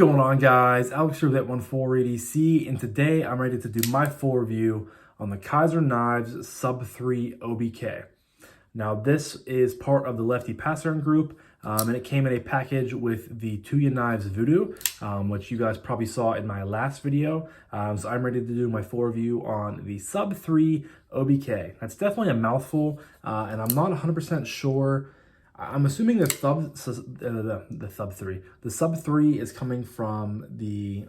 going on, guys? Alex here with 1480C, and today I'm ready to do my full review on the Kizer Knives Sub3-OBK. Now, this is part of the Lefty passaround group, and it came in a package with the Tuya Knives Voodoo, which you guys probably saw in my last video. So I'm ready to do my full review on the Sub3-OBK. That's definitely a mouthful, and I'm not 100% sure. I'm assuming the Sub3 is coming from the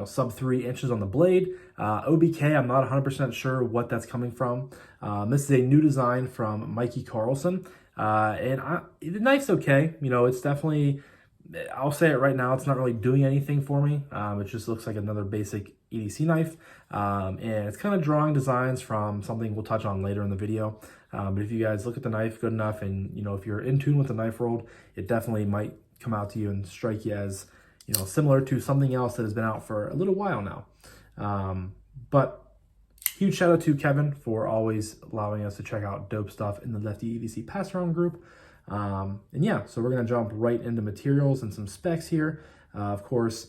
sub 3 inches on the blade. OBK, I'm not 100% sure what that's coming from. This is a new design from Mikey Carlson, and the knife's okay. It's definitely, I'll say it right now, it's not really doing anything for me. It just looks like another basic EDC knife, and it's kind of drawing designs from something we'll touch on later in the video. But if you guys look at the knife good enough, and if you're in tune with the knife world, it definitely might come out to you and strike you as similar to something else that has been out for a little while now. But huge shout out to Kevin for always allowing us to check out dope stuff in the Lefty EDC passaround group. And yeah, so we're gonna jump right into materials and some specs here. Of course,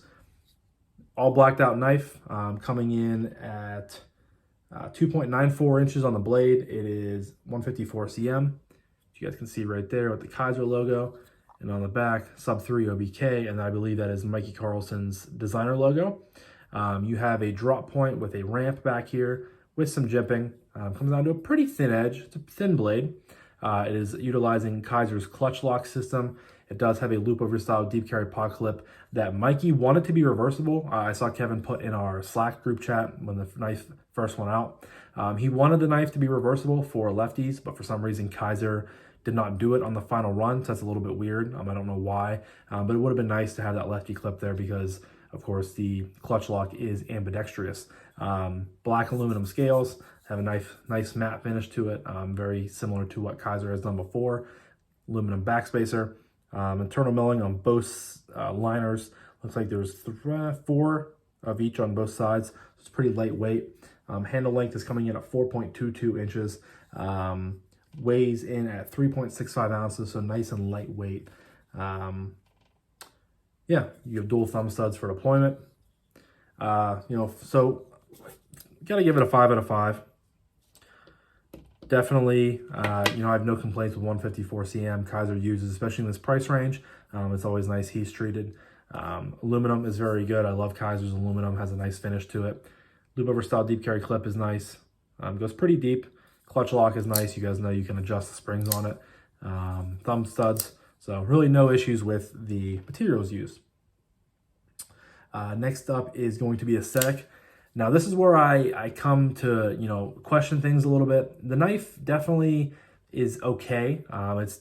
all blacked out knife, coming in at 2.94 inches on the blade. It is 154 cm. You guys can see right there with the Kizer logo, and on the back, Sub3-OBK, and I believe that is Mikey Carlson's designer logo. You have a drop point with a ramp back here with some jimping. Comes down to a pretty thin edge. It's a thin blade. It is utilizing Kizer's clutch lock system. It does have a loop over style deep carry pod clip that Mikey wanted to be reversible. I saw Kevin put in our Slack group chat when the knife first went out. He wanted the knife to be reversible for lefties, but for some reason Kizer did not do it on the final run, so that's a little bit weird. I don't know why, but it would have been nice to have that lefty clip there because, of course, the clutch lock is ambidextrous. Black aluminum scales have a nice matte finish to it, very similar to what Kizer has done before. Aluminum backspacer. Internal milling on both liners. Looks like there's 4 of each on both sides. It's pretty lightweight. Handle length is coming in at 4.22 inches. Weighs in at 3.65 ounces, so nice and lightweight. Yeah, you have dual thumb studs for deployment. So gotta give it a 5 out of 5. Definitely, I have no complaints with 154 cm Kizer uses, especially in this price range. It's always nice heat treated. Aluminum is very good. I love Kizer's aluminum, has a nice finish to it. Loop over style deep carry clip is nice. Goes pretty deep. Clutch lock is nice. You guys know you can adjust the springs on it. Thumb studs. So really no issues with the materials used. Next up is going to be aesthetic. Now, this is where I come to, question things a little bit. The knife definitely is okay.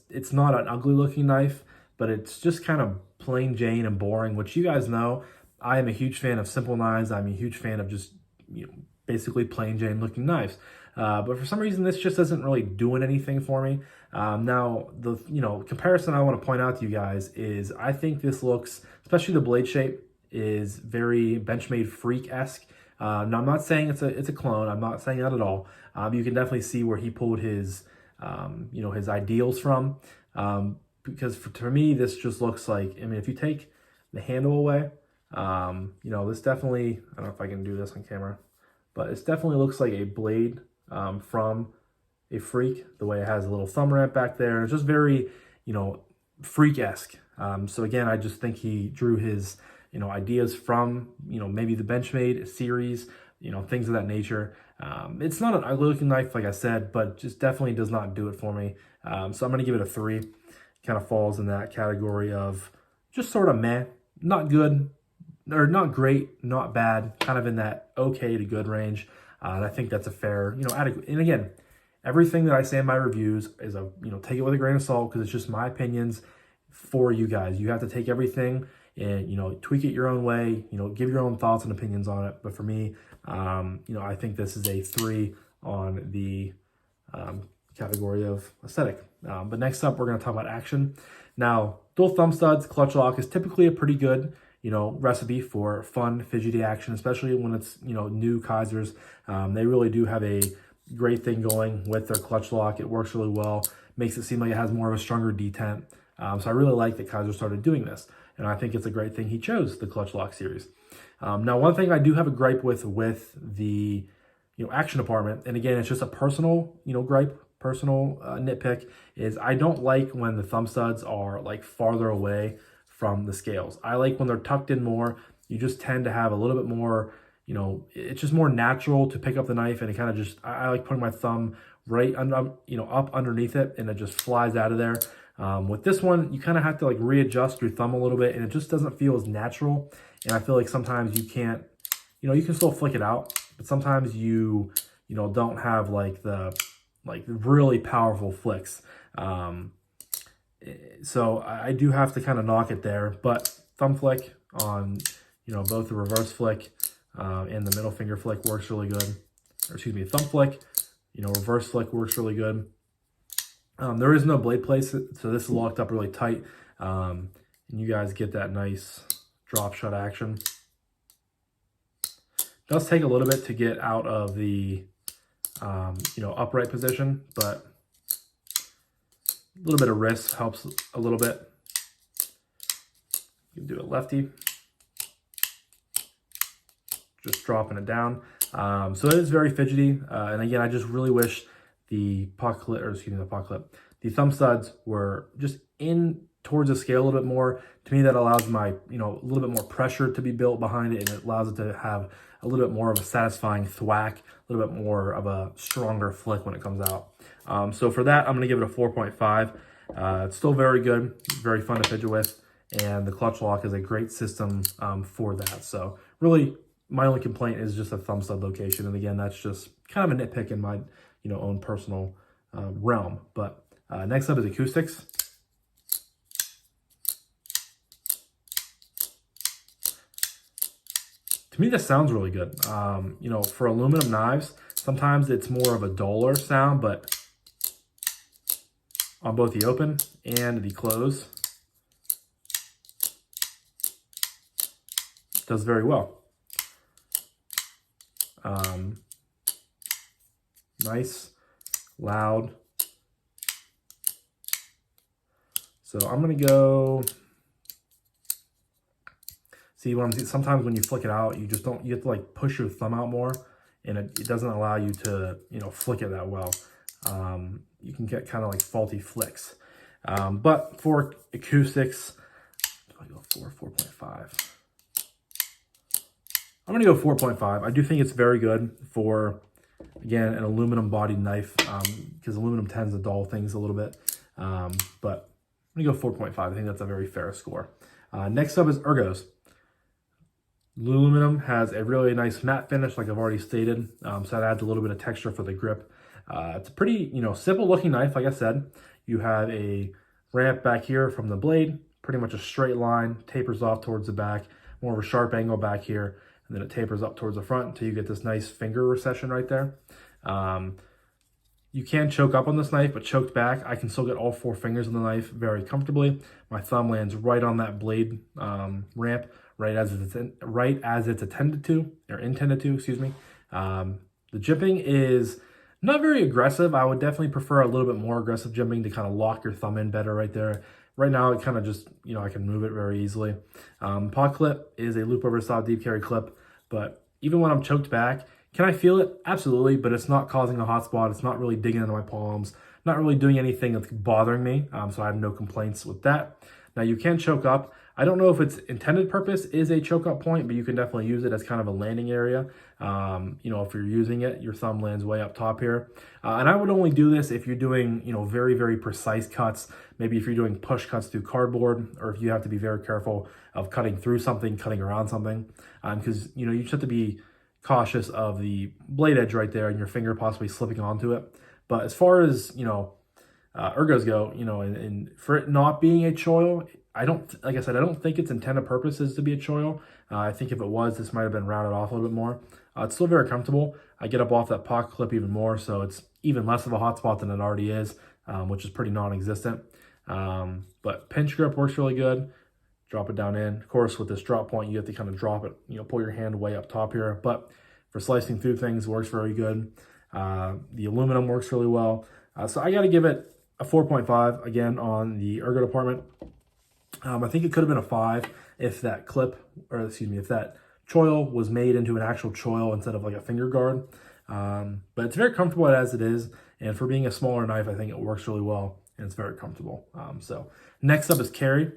It's not an ugly looking knife, but it's just kind of plain Jane and boring, which you guys know. I am a huge fan of simple knives. I'm a huge fan of just, basically plain Jane looking knives. But for some reason, this just isn't really doing anything for me. Now, the comparison I want to point out to you guys is I think this looks, especially the blade shape, is very Benchmade Freak-esque. Now, I'm not saying it's a clone. I'm not saying that at all. You can definitely see where he pulled his, his ideals from. Because for me, this just looks like, if you take the handle away, this definitely, I don't know if I can do this on camera, but it definitely looks like a blade from a Freak, the way it has a little thumb ramp back there. It's just very, Freak-esque. So again, I just think he drew his, ideas from, maybe the Benchmade series, things of that nature. It's not an ugly looking knife, like I said, but just definitely does not do it for me. So I'm going to give it a 3. Kind of falls in that category of just sort of meh, not good, or not great, not bad, kind of in that okay to good range. And I think that's a fair, adequate. And again, everything that I say in my reviews is take it with a grain of salt, because it's just my opinions for you guys. You have to take everything and, tweak it your own way, give your own thoughts and opinions on it. But for me, I think this is a 3 on the category of aesthetic. But next up, we're going to talk about action. Now, dual thumb studs, clutch lock is typically a pretty good, recipe for fun, fidgety action, especially when it's, new Kizers. They really do have a great thing going with their clutch lock. It works really well, makes it seem like it has more of a stronger detent. So I really like that Kizer started doing this. and I think it's a great thing he chose the clutch lock series. Now, one thing I do have a gripe with the action department, and again, it's just a personal gripe, personal nitpick, is I don't like when the thumb studs are like farther away from the scales. I like when they're tucked in more. You just tend to have a little bit more, it's just more natural to pick up the knife, and it kind of just, I like putting my thumb right under, up underneath it, and it just flies out of there. With this one, you kind of have to like readjust your thumb a little bit, and it just doesn't feel as natural. And I feel like sometimes you can't, you can still flick it out, but sometimes you don't have like the really powerful flicks. So I do have to kind of knock it there, but thumb flick on, both the reverse flick and the middle finger flick works really good. Or excuse me, thumb flick, reverse flick works really good. There is no blade place, so this is locked up really tight. And you guys get that nice drop shut action. It does take a little bit to get out of the, upright position, but a little bit of wrist helps a little bit. You can do a lefty. Just dropping it down. So it is very fidgety. And again, I just really wish the the thumb studs were just in towards the scale a little bit more. To me, that allows my, a little bit more pressure to be built behind it, and it allows it to have a little bit more of a satisfying thwack, a little bit more of a stronger flick when it comes out. So for that, I'm going to give it a 4.5. It's still very good, very fun to fidget with, and the clutch lock is a great system for that. So really, my only complaint is just a thumb stud location, and again, that's just kind of a nitpick in my own personal realm. But next up is Acoustics. To me, this sounds really good. For aluminum knives, sometimes it's more of a duller sound, but on both the open and the close, it does very well. Nice, loud. So I'm gonna go. See what I'm saying? Sometimes when you flick it out, you have to like push your thumb out more, and it doesn't allow you to, flick it that well. You can get kind of like faulty flicks. But for Acoustics, I'll go 4.5. I'm gonna go 4.5. I do think it's very good for, again, an aluminum bodied knife, because aluminum tends to dull things a little bit. But I'm gonna go 4.5. I think that's a very fair score. Next up is Ergos. Aluminum has a really nice matte finish, like I've already stated, so that adds a little bit of texture for the grip. It's a pretty, simple looking knife, like I said. You have a ramp back here from the blade, pretty much a straight line, tapers off towards the back, more of a sharp angle back here, and then it tapers up towards the front until you get this nice finger recession right there. You can choke up on this knife, but choked back, I can still get all 4 fingers on the knife very comfortably. My thumb lands right on that blade ramp, right as it's intended to, excuse me. The jimping is not very aggressive. I would definitely prefer a little bit more aggressive jimping to kind of lock your thumb in better right there. Right now, it kind of just, I can move it very easily. Pod clip is a loop over style deep carry clip, but even when I'm choked back, can I feel it? Absolutely, but it's not causing a hot spot. It's not really digging into my palms, not really doing anything that's bothering me, so I have no complaints with that. Now, you can choke up. I don't know if its intended purpose is a choke up point, but you can definitely use it as kind of a landing area. If you're using it, your thumb lands way up top here. And I would only do this if you're doing, very, very precise cuts. Maybe if you're doing push cuts through cardboard, or if you have to be very careful of cutting through something, cutting around something. Because, you just have to be cautious of the blade edge right there and your finger possibly slipping onto it. But as far as, ergos go, and for it not being a choil, I don't think its intended purpose is to be a choil. I think if it was, this might have been rounded off a little bit more. It's still very comfortable. I get up off that pocket clip even more, so it's even less of a hot spot than it already is, which is pretty non-existent. But pinch grip works really good. Drop it down in. Of course, with this drop point, you have to kind of drop it, pull your hand way up top here. But for slicing through things, works very good. The aluminum works really well. So I got to give it a 4.5 again on the ergo department. I think it could have been a 5 if that clip, or excuse me, if that choil was made into an actual choil instead of like a finger guard. But it's very comfortable as it is, and for being a smaller knife, I think it works really well, and it's very comfortable. So next up is Carey,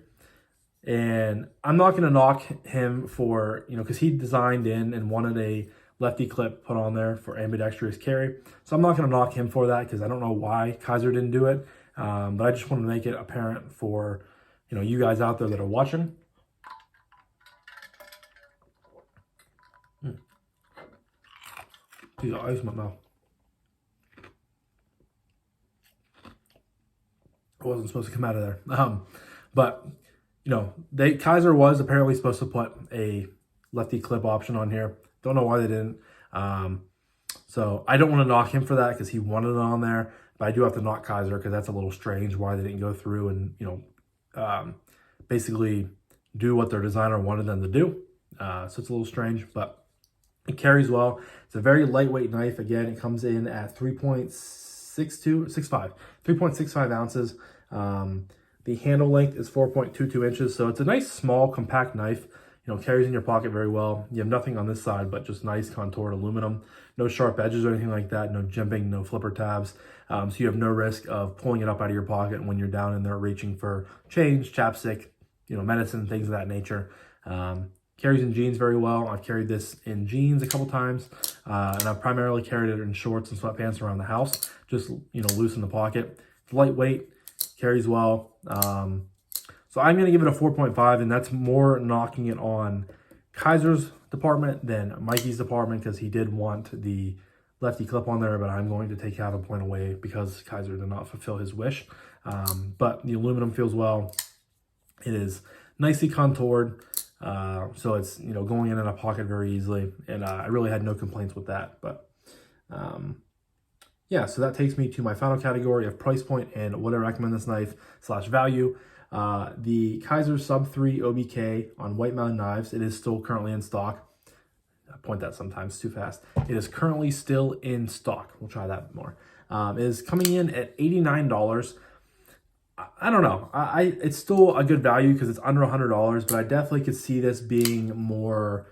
and I'm not going to knock him for, because he designed in and wanted a lefty clip put on there for ambidextrous carry. So I'm not going to knock him for that because I don't know why Kizer didn't do it, but I just want to make it apparent for you guys out there that are watching. Dude, the ice in my mouth. It wasn't supposed to come out of there. But Kizer was apparently supposed to put a lefty clip option on here. Don't know why they didn't. So I don't want to knock him for that because he wanted it on there. But I do have to knock Kizer because that's a little strange why they didn't go through and basically do what their designer wanted them to do. So it's a little strange, but it carries well. It's a very lightweight knife. Again, it comes in at 3.65 ounces. The handle length is 4.22 inches. So it's a nice, small, compact knife. Carries in your pocket very well. You have nothing on this side, but just nice contoured aluminum. No sharp edges or anything like that. No jimping, no flipper tabs. So you have no risk of pulling it up out of your pocket when you're down in there reaching for change, chapstick, medicine, things of that nature. Carries in jeans very well. I've carried this in jeans a couple times, and I've primarily carried it in shorts and sweatpants around the house, just, loose in the pocket. It's lightweight, carries well. So I'm going to give it a 4.5, and that's more knocking it on Kizer's department than Mikey's department because he did want the lefty clip on there, but I'm going to take half a point away because Kizer did not fulfill his wish. But the aluminum feels well. It is nicely contoured, so it's going in a pocket very easily, and I really had no complaints with that. But yeah, so that takes me to my final category of price point and would I recommend this knife / value. The Kizer Sub3-OBK on White Mountain Knives. It is still currently in stock. I point that sometimes too fast. It is currently still in stock. We'll try that more. It is coming in at $89. I don't know. It's still a good value because it's under $100, but I definitely could see this being more.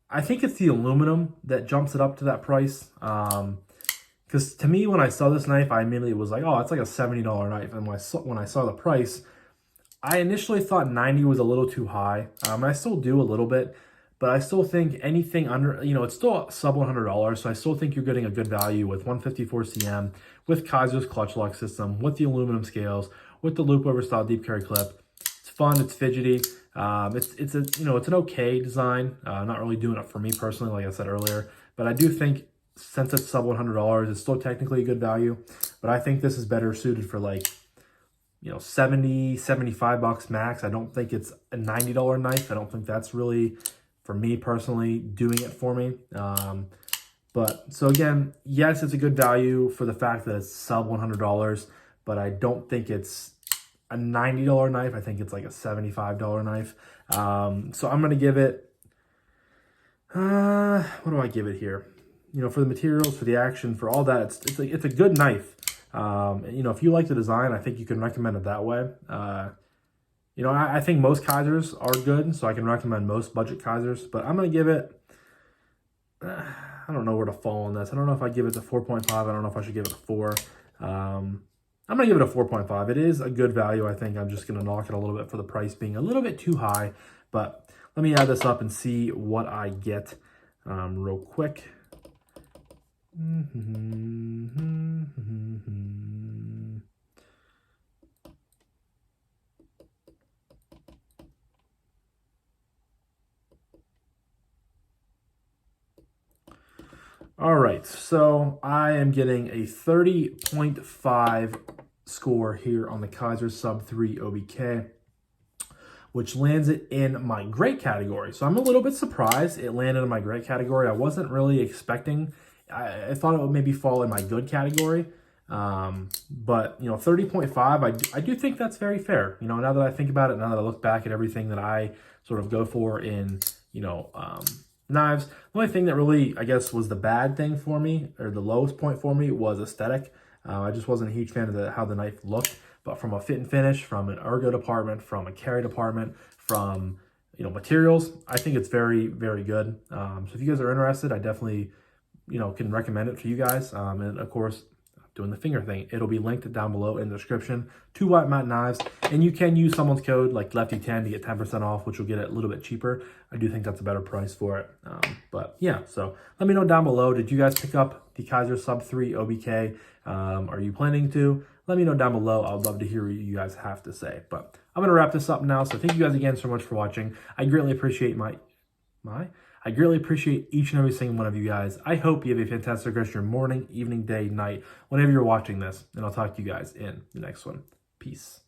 I think it's the aluminum that jumps it up to that price. Because to me, when I saw this knife, I immediately was like, oh, it's like a $70 knife. And when I saw the price, I initially thought 90 was a little too high. I still do a little bit, but I still think anything under, it's still sub $100. So I still think you're getting a good value with 154 cm, with Kizer's clutch lock system, with the aluminum scales, with the loop over style deep carry clip. It's fun. It's fidgety. It's an okay design. Not really doing it for me personally, like I said earlier, but I do think since it's sub $100, it's still technically a good value, but I think this is better suited for like, 70, 75 bucks max. I don't think it's a $90 knife. I don't think that's really, for me personally, doing it for me. But so again, yes, it's a good value for the fact that it's sub $100, but I don't think it's a $90 knife. I think it's like a $75 knife. So I'm going to give it, what do I give it here? For the materials, for the action, for all that, it's a good knife. If you like the design, I think you can recommend it that way. I think most Kizers are good, so I can recommend most budget Kizers, but I'm going to give it, I don't know where to fall on this. I don't know if I give it a 4.5. I don't know if I should give it a 4. I'm going to give it a 4.5. It is a good value. I think I'm just going to knock it a little bit for the price being a little bit too high, but let me add this up and see what I get real quick. All right, so I am getting a 30.5 score here on the Kizer Sub3-OBK, which lands it in my great category. So I'm a little bit surprised it landed in my great category. I wasn't really expecting. I thought it would maybe fall in my good category, but 30.5, I do think that's very fair. Now that I think about it, now that I look back at everything that I sort of go for in knives, the only thing that really, I guess, was the bad thing for me, or the lowest point for me, was aesthetic. I just wasn't a huge fan of how the knife looked, but from a fit and finish, from an ergo department, from a carry department, from materials, I think it's very, very good. So if you guys are interested, I definitely can recommend it for you guys. And of course, doing the finger thing, it'll be linked down below in the description. 2 white matte knives, and you can use someone's code like Lefty10 to get 10% off, which will get it a little bit cheaper. I do think that's a better price for it. But yeah, so let me know down below, did you guys pick up the Kizer Sub3-OBK? Are you planning to? Let me know down below. I'd love to hear what you guys have to say. But I'm gonna wrap this up now. So thank you guys again so much for watching. I greatly appreciate I greatly appreciate each and every single one of you guys. I hope you have a fantastic rest of your morning, evening, day, night, whenever you're watching this. And I'll talk to you guys in the next one. Peace.